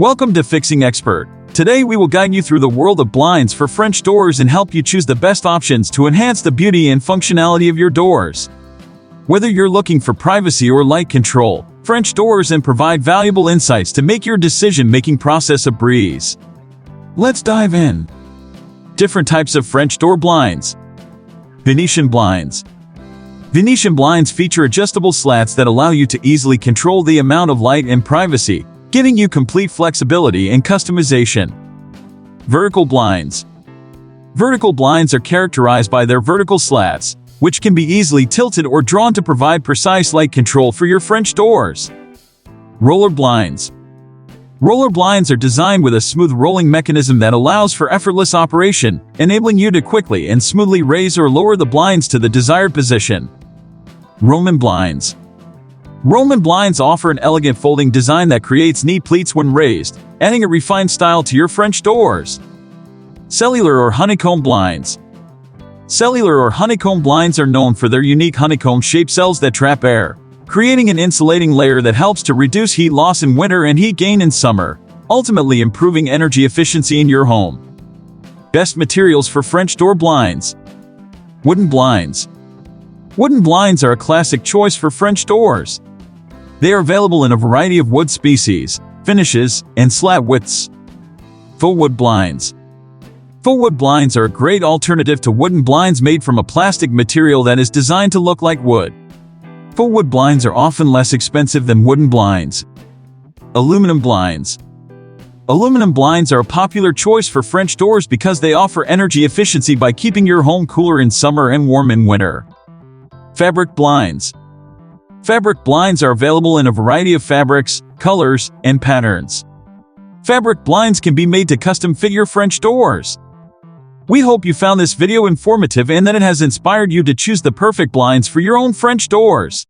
Welcome to Fixing Expert. Today we will guide you through the world of blinds for French doors and help you choose the best options to enhance the beauty and functionality of your doors. Whether you're looking for privacy or light control, French doors and provide valuable insights to make your decision-making process a breeze. Let's dive in. Different types of French door blinds. Venetian blinds. Venetian blinds feature adjustable slats that allow you to easily control the amount of light and privacy, giving you complete flexibility and customization. Vertical blinds. Vertical blinds are characterized by their vertical slats, which can be easily tilted or drawn to provide precise light control for your French doors. Roller blinds. Roller blinds are designed with a smooth rolling mechanism that allows for effortless operation, enabling you to quickly and smoothly raise or lower the blinds to the desired position. Roman blinds. Roman blinds offer an elegant folding design that creates neat pleats when raised, adding a refined style to your French doors. Cellular or honeycomb blinds. Cellular or honeycomb blinds are known for their unique honeycomb-shaped cells that trap air, creating an insulating layer that helps to reduce heat loss in winter and heat gain in summer, ultimately improving energy efficiency in your home. Best materials for French door blinds. Wooden blinds. Wooden blinds are a classic choice for French doors. They are available in a variety of wood species, finishes, and slat widths. Faux wood blinds. Faux wood blinds are a great alternative to wooden blinds made from a plastic material that is designed to look like wood. Faux wood blinds are often less expensive than wooden blinds. Aluminum blinds. Aluminum blinds are a popular choice for French doors because they offer energy efficiency by keeping your home cooler in summer and warm in winter. Fabric blinds. Fabric blinds are available in a variety of fabrics, colors, and patterns. Fabric blinds can be made to custom fit your French doors. We hope you found this video informative and that it has inspired you to choose the perfect blinds for your own French doors.